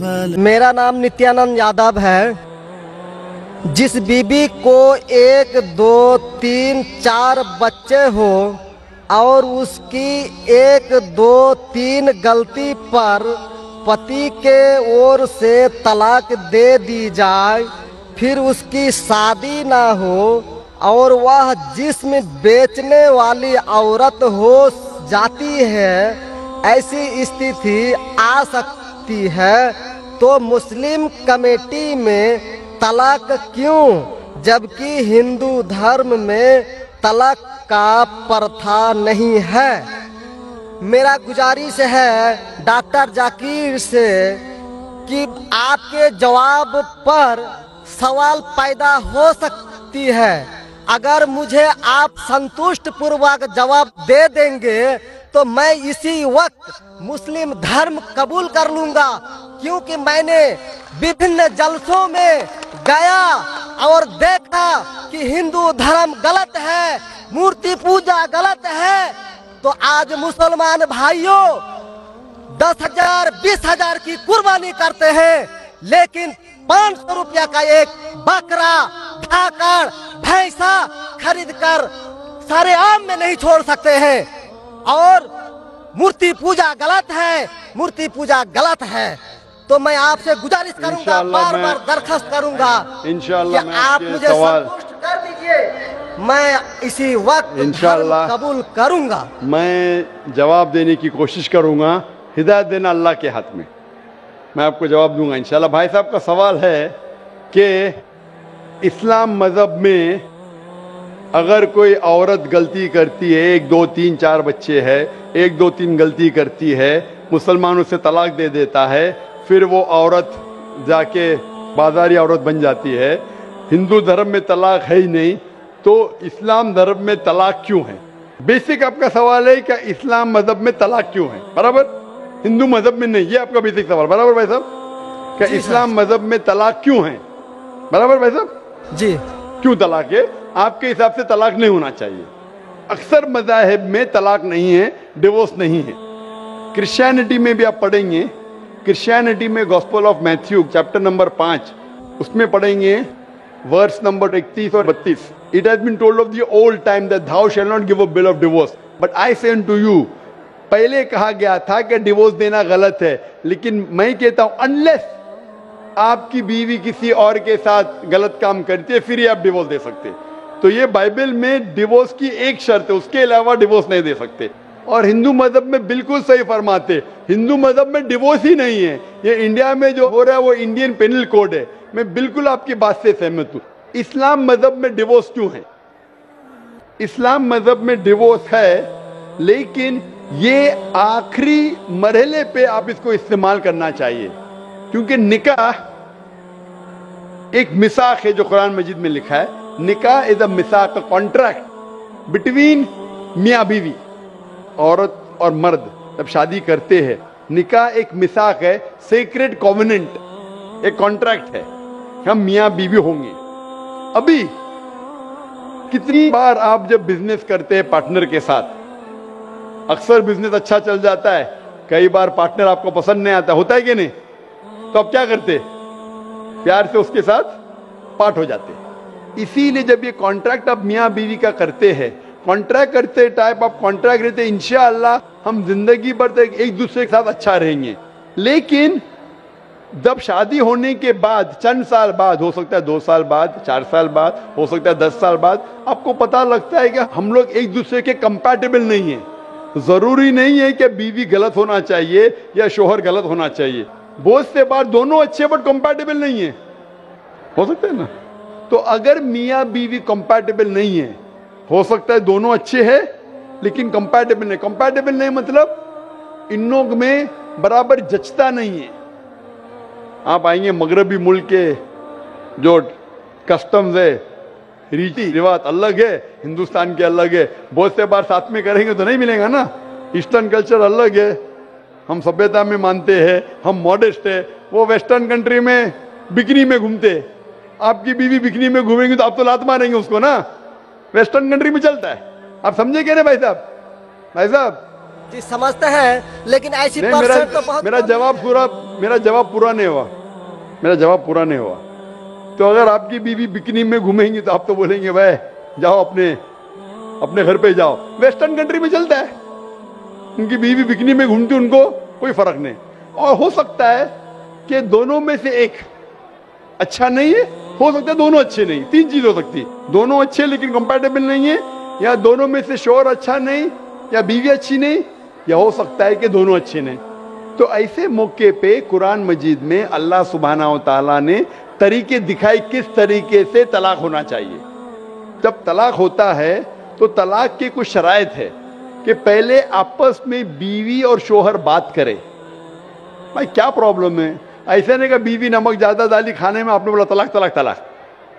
मेरा नाम नित्यानंद यादव है। जिस बीबी को 1, 2, 3, 4 बच्चे हो और उसकी 1, 2, 3 गलती पर पति के ओर से तलाक दे दी जाए, फिर उसकी शादी ना हो और वह जिस्म बेचने वाली औरत हो जाती है, ऐसी स्थिति आ सकती है, तो मुस्लिम कमेटी में तलाक क्यों, जबकि हिंदू धर्म में तलाक का प्रथा नहीं है। मेरा गुजारिश है डॉक्टर जाकिर से कि आपके जवाब पर सवाल पैदा हो सकती है। अगर मुझे आप संतुष्ट पूर्वक जवाब दे देंगे तो मैं इसी वक्त मुस्लिम धर्म कबूल कर लूंगा, क्योंकि मैंने विभिन्न जलसों में गया और देखा कि हिंदू धर्म गलत है, मूर्ति पूजा गलत है। तो आज मुसलमान भाइयों 10,000 20,000 की कुर्बानी करते हैं, लेकिन 500 रुपया का एक बकरा, धाकड़, भैंसा खरीद कर सारे आम में नहीं छोड़ सकते हैं। और मूर्ति पूजा गलत है, मूर्ति पूजा गलत है। तो मैं आपसे गुजारिश करूंगा, बार बार दरखास्त करूंगा कि आप मुझे संतुष्ट कर दीजिए, मैं इसी वक्त इंशाअल्लाह कबूल करूंगा। मैं जवाब देने की कोशिश करूंगा, हिदायत देना अल्लाह के हाथ में, मैं आपको जवाब दूंगा इंशाअल्लाह। भाई साहब का सवाल है कि इस्लाम मज़हब में अगर कोई औरत गलती करती है, 1, 2, 3, 4 बच्चे हैं, 1, 2, 3 गलती करती है, मुसलमान उसे तलाक दे देता है, फिर वो औरत जाके बाजारी औरत बन जाती है। हिंदू धर्म में तलाक है ही नहीं, तो इस्लाम धर्म में तलाक क्यों है? बेसिक आपका सवाल है कि इस्लाम मज़हब में तलाक क्यों है, बराबर, हिंदू मज़हब में नहीं, ये आपका बेसिक सवाल, बराबर भाई साहब? क्या इस्लाम मज़हब में तलाक क्यों है, बराबर भाई साहब? जी, क्यों तलाक है? आपके हिसाब से तलाक नहीं होना चाहिए। अक्सर मज़ाहिब में तलाक नहीं है, डिवोर्स नहीं है। क्रिश्चियनिटी में भी आप पढ़ेंगे, क्रिश्चियनिटी में gospel of Matthew chapter number 5 उसमें पढ़ेंगे वर्स नंबर 31 और 32। It has been told of the old time that thou shall not give a bill of divorce, but I say unto you, पहले कहा गया था कि डिवोर्स देना गलत है, लेकिन मैं कहता हूं अनलेस आपकी बीवी किसी और के साथ गलत काम करती है फिर ही आप डिवोर्स दे सकते। तो ये बाइबल में डिवोर्स की एक शर्त है, उसके अलावा डिवोर्स नहीं दे सकते। और हिंदू मजहब में बिल्कुल सही फरमाते, हिंदू मजहब में डिवोर्स ही नहीं है। ये इंडिया में जो हो रहा है वो इंडियन पेनल कोड है। मैं बिल्कुल आपकी बात से सहमत हूं। इस्लाम मजहब में डिवोर्स क्यों है? इस्लाम मजहब में डिवोर्स है, लेकिन ये आखिरी मरहले पे आप इसको इस्तेमाल करना चाहिए, क्योंकि निकाह एक मिसाक है जो कुरान मजीद में लिखा है। निकाह इज अ मिसाक, अ कॉन्ट्रैक्ट बिटवीन मियाँ बीवी, औरत और मर्द जब शादी करते हैं। निकाह एक मिसाक है, सेक्रेड कॉवेनेंट, एक कॉन्ट्रैक्ट है, हम मियाँ बीवी होंगे। अभी कितनी बार आप जब बिजनेस करते हैं पार्टनर के साथ, अक्सर बिजनेस अच्छा चल जाता है, कई बार पार्टनर आपको पसंद नहीं आता, होता है कि नहीं? तो आप क्या करते? प्यार से उसके साथ पार्ट हो जाते। इसीलिए जब ये कॉन्ट्रैक्ट आप मियाँ बीवी का करते हैं, कॉन्ट्रैक्ट करते टाइप आप कॉन्ट्रैक्ट रहते, इंशाअल्लाह हम जिंदगी भर तक एक दूसरे के साथ अच्छा रहेंगे। लेकिन जब शादी होने के बाद चंद साल बाद, हो सकता है 2 साल बाद, 4 साल बाद, हो सकता है 10 साल बाद, आपको पता लगता है कि हम लोग एक दूसरे के कंपैटिबल नहीं है। जरूरी नहीं है कि बीवी गलत होना चाहिए या शोहर गलत होना चाहिए, बहुत से बार दोनों अच्छे बट कंपैटिबल नहीं है, हो सकता है ना? तो अगर मियाँ बीवी कंपैटिबल नहीं है, हो सकता है दोनों अच्छे हैं लेकिन कंपैटिबल नहीं। कंपैटिबल नहीं मतलब इन लोग में बराबर जचता नहीं है। आप आएंगे मगरबी मुल्क के जो कस्टम्स है, रीति रिवाज अलग है, हिंदुस्तान के अलग है, बहुत से बार साथ में करेंगे तो नहीं मिलेगा ना। ईस्टर्न कल्चर अलग है, हम सभ्यता में मानते हैं, हम मॉडेस्ट है। वो वेस्टर्न कंट्री में बिकनी में घूमते, आपकी बीवी बिकनी में घूमेंगी तो आप तो लात मारेंगे उसको ना, वेस्टर्न कंट्री में चलता है। आप समझे क्या ना भाई साहब? भाई साहब जी समझते हैं, लेकिन ऐसी नहीं, परसेंट तो बहुत मेरा कम जवाब है। पूरा मेरा जवाब पूरा नहीं हुआ। मेरा जवाब पूरा नहीं हुआ। तो अगर आपकी बीवी बिकनी में घूमेंगी तो आप तो बोलेंगे भाई जाओ अपने अपने घर पे जाओ। वेस्टर्न कंट्री में चलता है, उनकी बीवी बिकनी में घूमती, उनको कोई फर्क नहीं। और हो सकता है कि दोनों में से एक अच्छा नहीं है, हो सकता है दोनों अच्छे नहीं, तीन चीज हो सकती है। दोनों अच्छे लेकिन कंपैटिबल नहीं है, या दोनों में से शोहर अच्छा नहीं, या बीवी अच्छी नहीं, या हो सकता है कि दोनों अच्छे नहीं। तो ऐसे मौके पे कुरान मजीद में अल्लाह सुब्हाना व तआला ने तरीके दिखाए किस तरीके से तलाक होना चाहिए। जब तलाक होता है तो तलाक की कुछ शराइत है कि पहले आपस में बीवी और शोहर बात करें, भाई क्या प्रॉब्लम है। ऐसे नहीं कि बीवी नमक ज्यादा डाली खाने में, आपने बोला तलाक तलाक तलाक।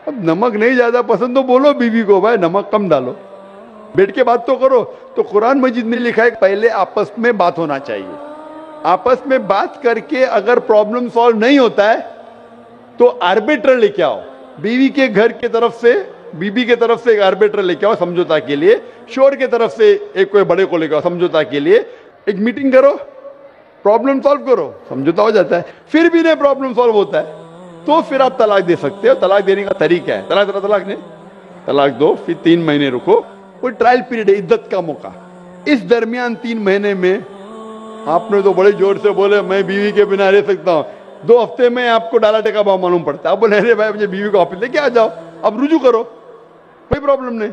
अब नमक नहीं ज्यादा पसंद तो बोलो बीवी को भाई नमक कम डालो, बैठ के बात तो करो। तो कुरान मजीद में लिखा है पहले आपस में बात होना चाहिए। आपस में बात करके अगर प्रॉब्लम सॉल्व नहीं होता है तो आर्बिट्रर लेके आओ, बीवी के घर की तरफ से, बीबी के तरफ से एक आर्बिट्रर लेके आओ समझौता के लिए, शोहर के तरफ से एक कोई बड़े को लेके आओ समझौता के लिए। एक मीटिंग करो, प्रॉब्लम सॉल्व करो, समझौता हो जाता है। फिर भी नहीं प्रॉब्लम सॉल्व होता है तो फिर आप तलाक दे सकते हो। तलाक देने का तरीका है, तलाक नहीं, तलाक दो, फिर 3 महीने रुको, कोई ट्रायल पीरियड है, इद्दत का मौका। इस दरमियान 3 महीने में आपने तो बड़े जोर से बोले मैं बीवी के बिना रह सकता हूं, 2 हफ्ते में आपको डाला टेका भाव मालूम पड़ता है। आप बोले अरे भाई मुझे बीवी को वापस लेके आ जाओ, अब रुजू करो, कोई प्रॉब्लम नहीं।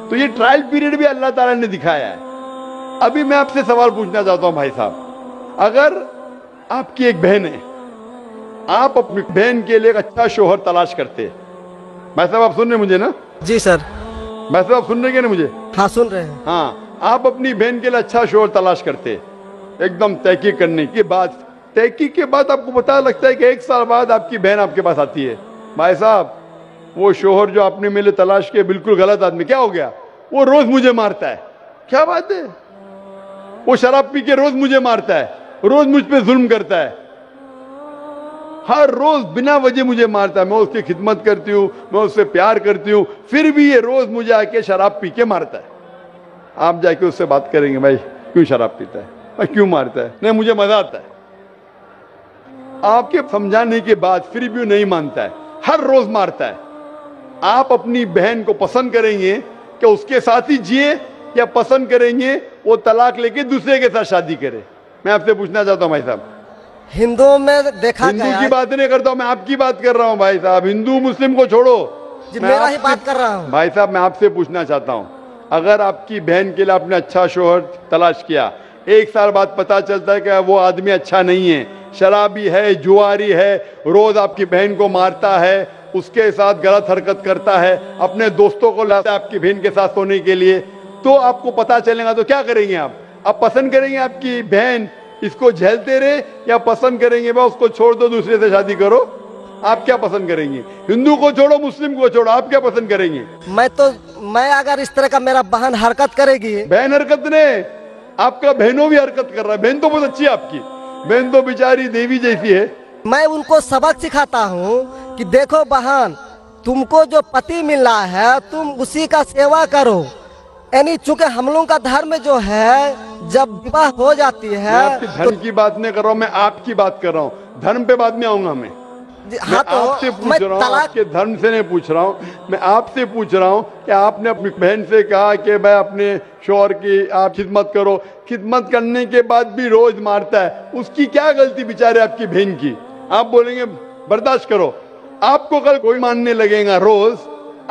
तो ये ट्रायल पीरियड भी अल्लाह ताला ने दिखाया है। अभी मैं आपसे सवाल पूछना चाहता हूं भाई साहब, अगर आपकी एक बहन है, आप अपनी बहन के लिए एक अच्छा शोहर तलाश करते हैं, भाई साहब आप सुन रहे मुझे ना? जी सर। भाई साहब आप सुन रहे ना मुझे? हाँ सुन रहे हैं। हाँ, आप अपनी बहन के लिए अच्छा शोहर तलाश करते हैं, एकदम तहकीक करने के बाद, तहकीक के बाद आपको पता लगता है कि 1 साल बाद आपकी बहन आपके पास आती है, भाई साहब वो शोहर जो आपने मेरे तलाश किया बिल्कुल गलत आदमी, क्या हो गया? वो रोज मुझे मारता है। क्या बात है? वो शराब पी के रोज मुझे मारता है, रोज मुझ पे जुल्म करता है, हर रोज बिना वजह मुझे मारता है। मैं उसकी खिदमत करती हूँ, मैं उससे प्यार करती हूँ, फिर भी ये रोज मुझे आके शराब पी के मारता है। आप जाके उससे बात करेंगे भाई क्यों शराब पीता है, भाई क्यों मारता है? नहीं मुझे मजा आता है। आपके समझाने के बाद फिर भी नहीं मानता है, हर रोज मारता है। आप अपनी बहन को पसंद करेंगे कि उसके साथ ही जिए, या पसंद करेंगे वो तलाक लेके दूसरे के साथ शादी करे? मैं आपसे पूछना चाहता हूं भाई साहब। हिंदुओं में देखा हिंदू गया की है। बात नहीं करता हूं, मैं आपकी बात कर रहा हूं भाई साहब। हिंदू मुस्लिम को छोड़ो, जी मैं मेरा ही आपसे- बात कर रहा हूँ। भाई साहब मैं आपसे पूछना चाहता हूं, अगर आपकी बहन के लिए आपने अच्छा शोहर तलाश किया, 1 साल बाद पता चलता है कि वो आदमी अच्छा नहीं है, शराबी है, जुआरी है, रोज आपकी बहन को मारता है, उसके साथ गलत हरकत करता है, अपने दोस्तों को लाता है आपकी बहन के साथ सोने के लिए, तो आपको पता चलेगा तो क्या करेंगे आप पसंद करेंगे आपकी बहन इसको झेलते रहे, या पसंद करेंगे भाई उसको छोड़ दो दूसरे से शादी करो? आप क्या पसंद करेंगे? हिंदू को छोड़ो, मुस्लिम को छोड़ो, आप क्या पसंद करेंगे? मैं अगर इस तरह का मेरा बहन हरकत करेगी, बहन हरकत ने, आपका बहनों भी हरकत कर रहा है। बहन तो बहुत अच्छी है आपकी, बहन तो बेचारी देवी जैसी है। मैं उनको सबक सिखाता हूँ कि देखो बहन, तुमको जो पति मिल रहा है तुम उसी का सेवा करो। यानी चूंकि हम लोगों का धर्म जो है, जब विवाह हो जाती मैं है आपकी धर्म की बात नहीं कर रहा हूँ, मैं आपकी बात कर रहा हूँ। धर्म पे बाद में आऊंगा मैं हाँ तो आपसे पूछ मैं रहा हूँ, तलाक आपके धर्म से नहीं पूछ रहा हूँ, मैं आपसे पूछ रहा हूँ कि आपने अपनी बहन से कहा कि भाई अपने शौहर की आप खिदमत करो, खिदमत करने के बाद भी रोज मारता है, उसकी क्या गलती बेचारे आपकी बहन की? आप बोलेंगे बर्दाश्त करो, आपको कल कोई मानने लगेगा, रोज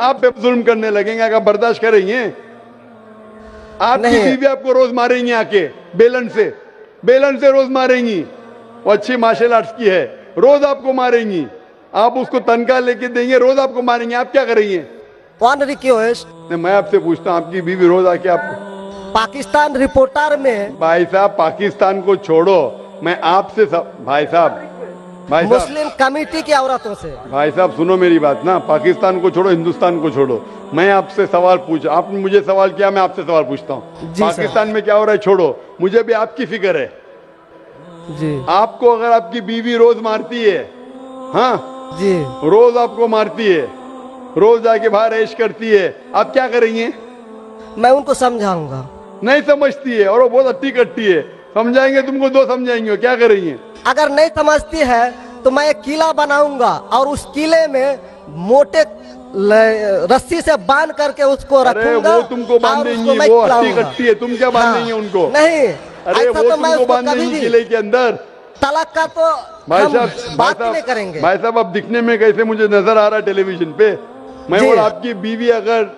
आप पे जुल्म करने लगेंगे, अगर बर्दाश्त करेंगे? आपकी नहीं। बीवी आपको रोज मारेंगी आके बेलन से रोज मारेंगी। वो अच्छी मार्शल आर्ट्स की है, रोज आपको मारेंगी, आप उसको तनख्वाह लेके देंगे, रोज आपको मारेंगे, आप क्या करेंगे? वन रिक्वेस्ट, मैं आपसे पूछता हूँ, आपकी बीवी रोज आके आपको? पाकिस्तान रिपोर्टर में भाई साहब पाकिस्तान को छोड़ो, मैं आपसे भाई साहब मुस्लिम कमेटी की औरतों से, भाई साहब सुनो मेरी बात ना, पाकिस्तान को छोड़ो, हिंदुस्तान को छोड़ो, मैं आपसे सवाल पूछा, आपने मुझे सवाल किया, मैं आपसे सवाल पूछता हूँ। पाकिस्तान में क्या हो रहा है छोड़ो, मुझे भी आपकी फिक्र है जी। आपको अगर आपकी बीवी रोज मारती है, हाँ जी, रोज आपको मारती है, रोज जाके बाहर ऐश करती है, आप क्या करेंगे? मैं उनको समझाऊंगा। नहीं समझती है और वो बहुत अट्टी कट्टी है। समझाएंगे तुमको, दो समझाएंगे, क्या करेंगे? अगर नहीं समझती है तो मैं एक किला बनाऊंगा और उस किले में मोटे रस्सी से बांध करके उसको अरे रखूंगा। वो तुमको और बांधेंगी, उसको मैं वो अट्टी खिलाऊंगा। कट्टी है, तुम क्या बांधेंगे हाँ, उनको? नहीं, अरे ऐसा वो तो मैं तुमको उसको कभी बांधेंगी भी किले के अंदर। तलाक का तो भाई हम साहब, बात ही नहीं करेंगे। भाई साहब, अब दिखने में कैसे मुझे नजर आ रहा है टेलीविजन पे? मैं जी। और आपकी बीवी अगर